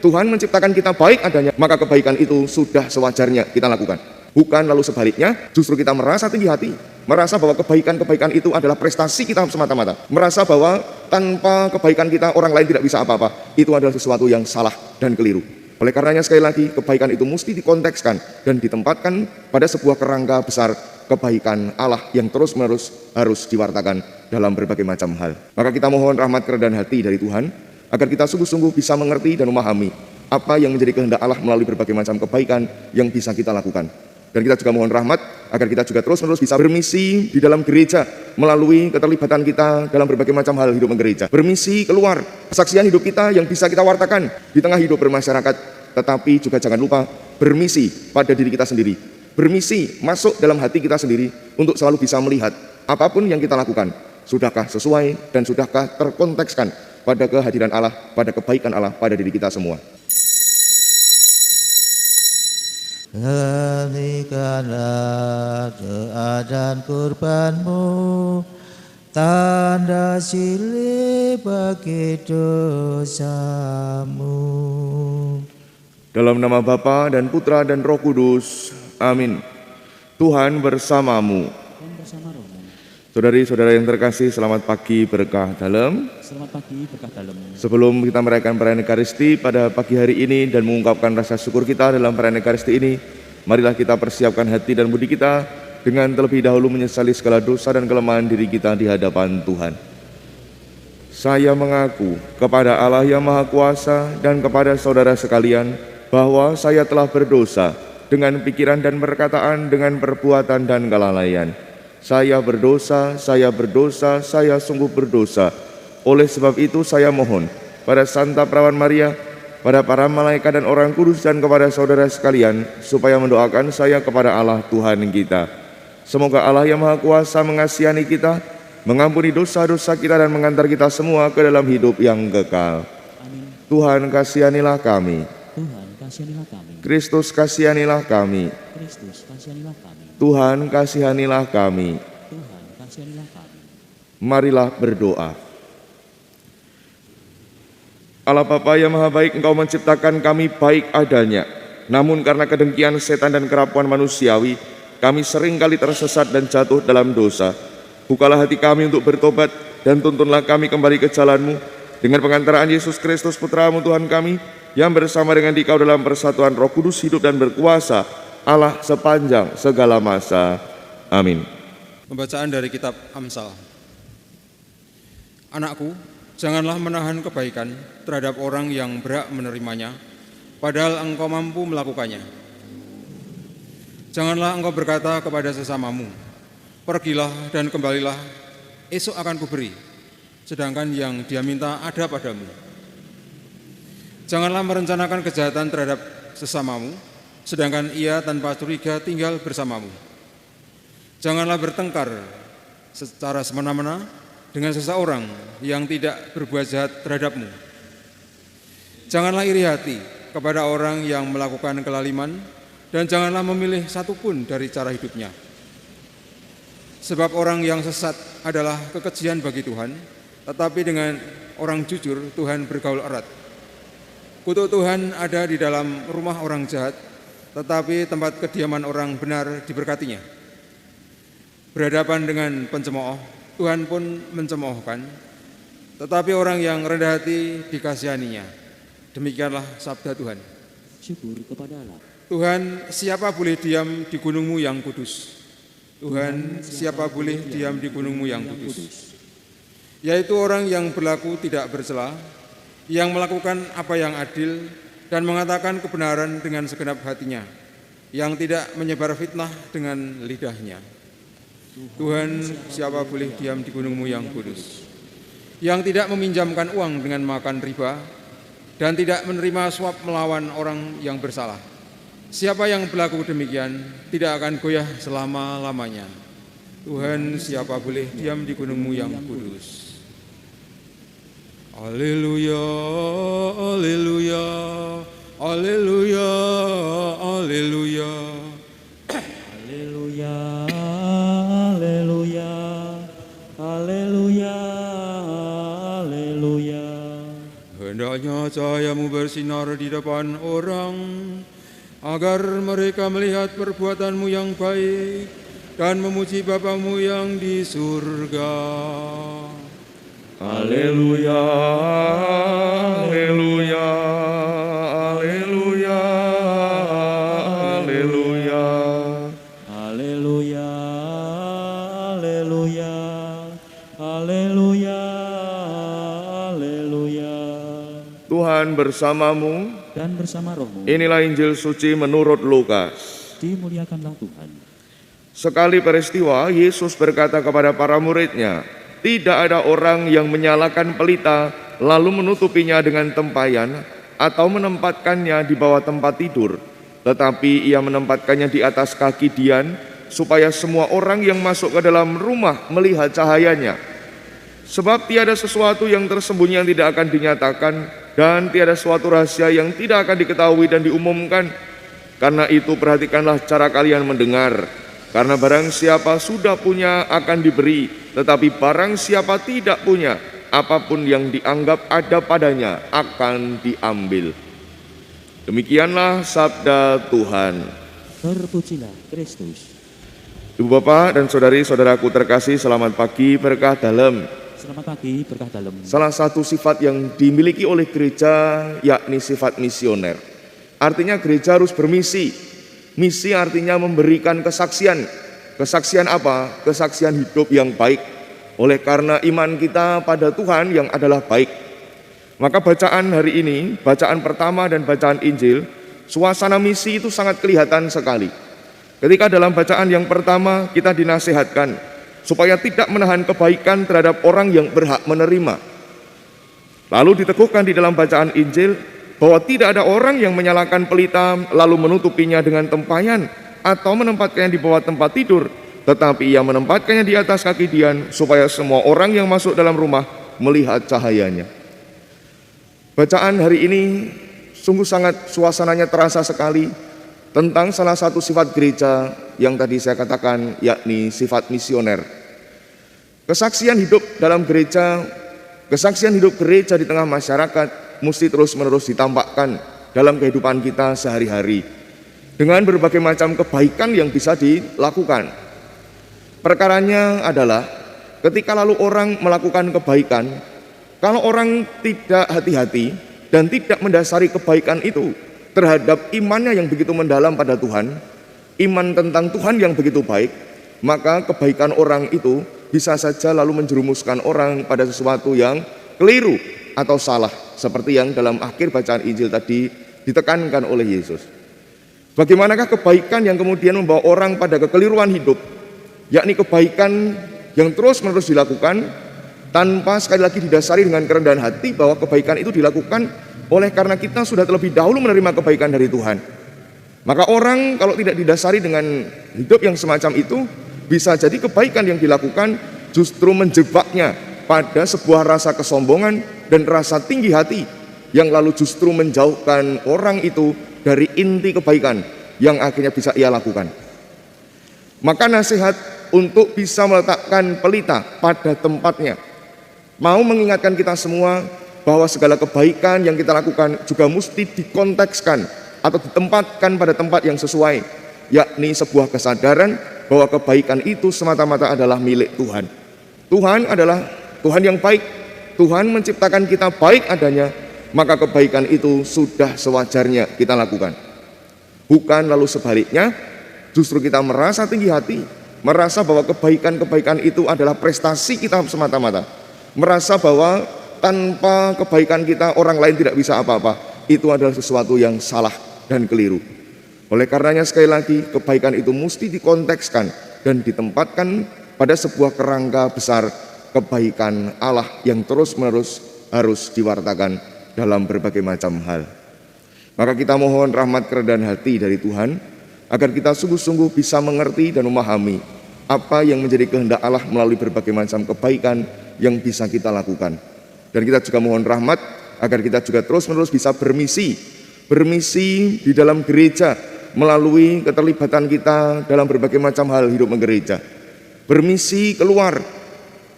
Tuhan menciptakan kita baik adanya, maka kebaikan itu sudah sewajarnya kita lakukan. Bukan lalu sebaliknya, justru kita merasa tinggi hati, merasa bahwa kebaikan-kebaikan itu adalah prestasi kita semata-mata, merasa bahwa tanpa kebaikan kita orang lain tidak bisa apa-apa. Itu adalah sesuatu yang salah dan keliru. Oleh karenanya sekali lagi, kebaikan itu mesti dikontekskan dan ditempatkan pada sebuah kerangka besar kebaikan Allah yang terus-menerus harus diwartakan dalam berbagai macam hal. Maka kita mohon rahmat kerendahan hati dari Tuhan, agar kita sungguh-sungguh bisa mengerti dan memahami apa yang menjadi kehendak Allah melalui berbagai macam kebaikan yang bisa kita lakukan. Dan kita juga mohon rahmat agar kita juga terus-menerus bisa bermisi di dalam gereja melalui keterlibatan kita dalam berbagai macam hal hidup gereja. Bermisi keluar, kesaksian hidup kita yang bisa kita wartakan di tengah hidup bermasyarakat. Tetapi juga jangan lupa bermisi pada diri kita sendiri. Bermisi masuk dalam hati kita sendiri untuk selalu bisa melihat apapun yang kita lakukan, sudahkah sesuai dan sudahkah terkontekskan pada kehadiran Allah, pada kebaikan Allah pada diri kita semua. Hentikanlah keadaan kurbanmu, tanda silih bagi dosamu. Dalam nama Bapa dan Putra dan Roh Kudus, amin. Tuhan bersamamu. Saudari-saudara yang terkasih, selamat pagi berkah dalam. Selamat pagi berkah dalam. Sebelum kita merayakan perayaan Ekaristi pada pagi hari ini dan mengungkapkan rasa syukur kita dalam perayaan Ekaristi ini, marilah kita persiapkan hati dan budi kita dengan terlebih dahulu menyesali segala dosa dan kelemahan diri kita di hadapan Tuhan. Saya mengaku kepada Allah yang Maha Kuasa dan kepada saudara sekalian bahwa saya telah berdosa dengan pikiran dan perkataan, dengan perbuatan dan kelalaian. Saya berdosa, saya sungguh berdosa. Oleh sebab itu saya mohon pada Santa Perawan Maria, pada para malaikat dan orang kudus dan kepada saudara sekalian, supaya mendoakan saya kepada Allah Tuhan kita. Semoga Allah yang Maha Kuasa mengasihani kita, mengampuni dosa-dosa kita dan mengantar kita semua ke dalam hidup yang kekal. Amin. Tuhan kasihanilah kami. Tuhan kasihanilah kami. Kristus kasihanilah kami. Kristus kasihanilah kami. Tuhan kasihanilah kami. Tuhan kasihanilah kami. Marilah berdoa. Allah Bapa yang Maha Baik, Engkau menciptakan kami baik adanya. Namun karena kedengkian setan dan kerapuan manusiawi, kami sering kali tersesat dan jatuh dalam dosa. Bukalah hati kami untuk bertobat dan tuntunlah kami kembali ke jalan-Mu dengan pengantaraan Yesus Kristus Putra-Mu Tuhan kami, yang bersama dengan Dikau dalam persatuan Roh Kudus hidup dan berkuasa Allah sepanjang segala masa. Amin. Pembacaan dari kitab Amsal. Anakku, janganlah menahan kebaikan terhadap orang yang berhak menerimanya, padahal engkau mampu melakukannya. Janganlah engkau berkata kepada sesamamu, pergilah dan kembalilah, esok akan kuberi, sedangkan yang dia minta ada padamu. Janganlah merencanakan kejahatan terhadap sesamamu, sedangkan ia tanpa curiga tinggal bersamamu. Janganlah bertengkar secara semena-mena dengan seseorang yang tidak berbuat jahat terhadapmu. Janganlah iri hati kepada orang yang melakukan kelaliman, dan janganlah memilih satupun dari cara hidupnya. Sebab orang yang sesat adalah kekejian bagi Tuhan, tetapi dengan orang jujur Tuhan bergaul erat. Kutuk Tuhan ada di dalam rumah orang jahat, tetapi tempat kediaman orang benar diberkatinya. Berhadapan dengan pencemooh, Tuhan pun mencemoohkan, tetapi orang yang rendah hati dikasihaninya. Demikianlah sabda Tuhan. Syukur kepada Allah. Tuhan, siapa boleh diam di gunung-Mu yang kudus? Tuhan, siapa boleh diam di gunung-Mu yang kudus? Yaitu orang yang berlaku tidak bercela, yang melakukan apa yang adil, dan mengatakan kebenaran dengan segenap hatinya, yang tidak menyebar fitnah dengan lidahnya. Tuhan, siapa boleh diam di gunung-Mu yang kudus? Yang tidak meminjamkan uang dengan makan riba, dan tidak menerima suap melawan orang yang bersalah. Siapa yang berlaku demikian tidak akan goyah selama-lamanya. Tuhan, siapa boleh diam di gunung-Mu yang kudus? Haleluya, haleluya, haleluya, haleluya. Haleluya, haleluya, haleluya, haleluya. Hendaknya cahayamu bersih bersinar di depan orang, agar mereka melihat perbuatanmu yang baik dan memuji Bapamu yang di surga. Haleluya, haleluya, haleluya, haleluya. Haleluya, haleluya, haleluya, haleluya. Tuhan bersamamu. Dan bersama rohmu, Inilah Injil suci menurut Lukas. dimuliakanlah Tuhan. Sekali peristiwa, Yesus berkata kepada para muridnya, "Tidak ada orang yang menyalakan pelita lalu menutupinya dengan tempayan atau menempatkannya di bawah tempat tidur, tetapi ia menempatkannya di atas kaki dian, supaya semua orang yang masuk ke dalam rumah melihat cahayanya. Sebab tiada sesuatu yang tersembunyi yang tidak akan dinyatakan, dan tiada suatu rahasia yang tidak akan diketahui dan diumumkan. Karena itu perhatikanlah cara kalian mendengar. Karena barang siapa sudah punya akan diberi, tetapi barang siapa tidak punya, apapun yang dianggap ada padanya akan diambil." Demikianlah sabda Tuhan. Terpujilah Kristus. Ibu bapak dan saudari-saudaraku terkasih, selamat pagi, berkah dalam. Selamat pagi, berkah dalam. Salah satu sifat yang dimiliki oleh gereja yakni sifat misioner. Artinya gereja harus bermisi. Misi artinya memberikan kesaksian. Kesaksian apa? Kesaksian hidup yang baik. Oleh karena iman kita pada Tuhan yang adalah baik. Maka bacaan hari ini, bacaan pertama dan bacaan Injil, suasana misi itu sangat kelihatan sekali. Ketika dalam bacaan yang pertama kita dinasihatkan supaya tidak menahan kebaikan terhadap orang yang berhak menerima. Lalu diteguhkan di dalam bacaan Injil bahwa tidak ada orang yang menyalakan pelita lalu menutupinya dengan tempayan atau menempatkannya di bawah tempat tidur, tetapi ia menempatkannya di atas kaki dian supaya semua orang yang masuk dalam rumah melihat cahayanya. Bacaan hari ini sungguh sangat suasananya terasa sekali tentang salah satu sifat gereja yang tadi saya katakan, yakni sifat misioner. Kesaksian hidup dalam gereja, kesaksian hidup gereja di tengah masyarakat mesti terus-menerus ditampakkan dalam kehidupan kita sehari-hari dengan berbagai macam kebaikan yang bisa dilakukan. Perkaranya adalah ketika lalu orang melakukan kebaikan, kalau orang tidak hati-hati dan tidak mendasari kebaikan itu terhadap imannya yang begitu mendalam pada Tuhan, iman tentang Tuhan yang begitu baik, maka kebaikan orang itu bisa saja lalu menjerumuskan orang pada sesuatu yang keliru atau salah, seperti yang dalam akhir bacaan Injil tadi ditekankan oleh Yesus. Bagaimanakah kebaikan yang kemudian membawa orang pada kekeliruan hidup, yakni kebaikan yang terus-menerus dilakukan tanpa sekali lagi didasari dengan kerendahan hati bahwa kebaikan itu dilakukan oleh karena kita sudah terlebih dahulu menerima kebaikan dari Tuhan. Maka orang kalau tidak didasari dengan hidup yang semacam itu, bisa jadi kebaikan yang dilakukan justru menjebaknya pada sebuah rasa kesombongan dan rasa tinggi hati yang lalu justru menjauhkan orang itu dari inti kebaikan yang akhirnya bisa ia lakukan. Maka nasihat untuk bisa meletakkan pelita pada tempatnya mau mengingatkan kita semua bahwa segala kebaikan yang kita lakukan juga mesti dikontekskan atau ditempatkan pada tempat yang sesuai, yakni sebuah kesadaran bahwa kebaikan itu semata-mata adalah milik Tuhan. Tuhan adalah Tuhan yang baik. Tuhan menciptakan kita baik adanya, maka kebaikan itu sudah sewajarnya kita lakukan. Bukan lalu sebaliknya, justru kita merasa tinggi hati, merasa bahwa kebaikan-kebaikan itu adalah prestasi kita semata-mata, merasa bahwa tanpa kebaikan kita orang lain tidak bisa apa-apa. Itu adalah sesuatu yang salah dan keliru. Oleh karenanya sekali lagi, kebaikan itu mesti dikontekskan dan ditempatkan pada sebuah kerangka besar kebaikan Allah yang terus-menerus harus diwartakan dalam berbagai macam hal. Maka kita mohon rahmat kerendahan hati dari Tuhan agar kita sungguh-sungguh bisa mengerti dan memahami apa yang menjadi kehendak Allah melalui berbagai macam kebaikan yang bisa kita lakukan. Dan kita juga mohon rahmat agar kita juga terus-menerus bisa bermisi di dalam gereja melalui keterlibatan kita dalam berbagai macam hal hidup menggereja. Bermisi keluar,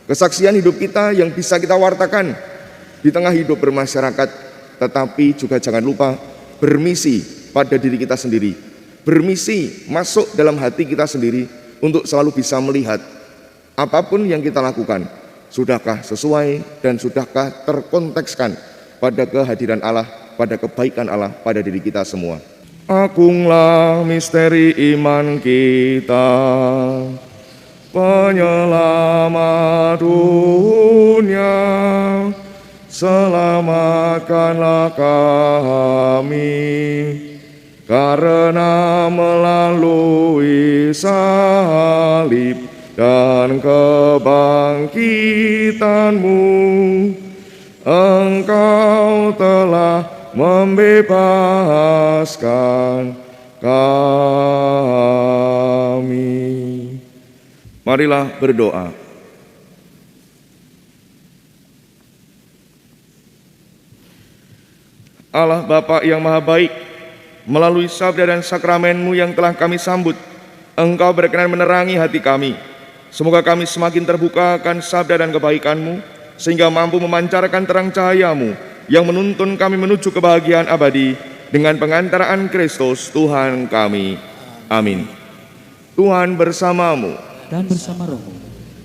kesaksian hidup kita yang bisa kita wartakan di tengah hidup bermasyarakat tetapi juga jangan lupa bermisi pada diri kita sendiri. Bermisi masuk dalam hati kita sendiri untuk selalu bisa melihat apapun yang kita lakukan, sudahkah sesuai dan sudahkah terkontekskan pada kehadiran Allah, pada kebaikan Allah pada diri kita semua. Agunglah misteri iman kita, penyelamat dunia, selamatkanlah kami, karena melalui salib dan kebangkitan-Mu, Engkau telah membebaskan kami. Marilah berdoa. Allah Bapa yang Maha Baik, melalui sabda dan sakramen-Mu yang telah kami sambut, Engkau berkenan menerangi hati kami. Semoga kami semakin terbuka akan sabda dan kebaikan-Mu, sehingga mampu memancarkan terang cahaya-Mu yang menuntun kami menuju kebahagiaan abadi dengan pengantaraan Kristus Tuhan kami. Amin. Tuhan bersamamu. Dan bersama rohmu.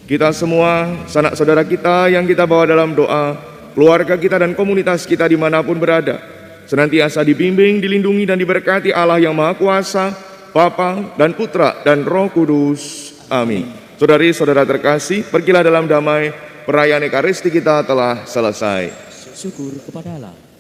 Kita semua, sanak saudara kita yang kita bawa dalam doa, keluarga kita dan komunitas kita dimanapun berada, senantiasa dibimbing, dilindungi dan diberkati Allah yang Maha Kuasa, Bapa dan Putra dan Roh Kudus. Amin. Saudari-saudara terkasih, pergilah dalam damai, perayaan Ekaristi kita telah selesai. Syukur kepada Allah.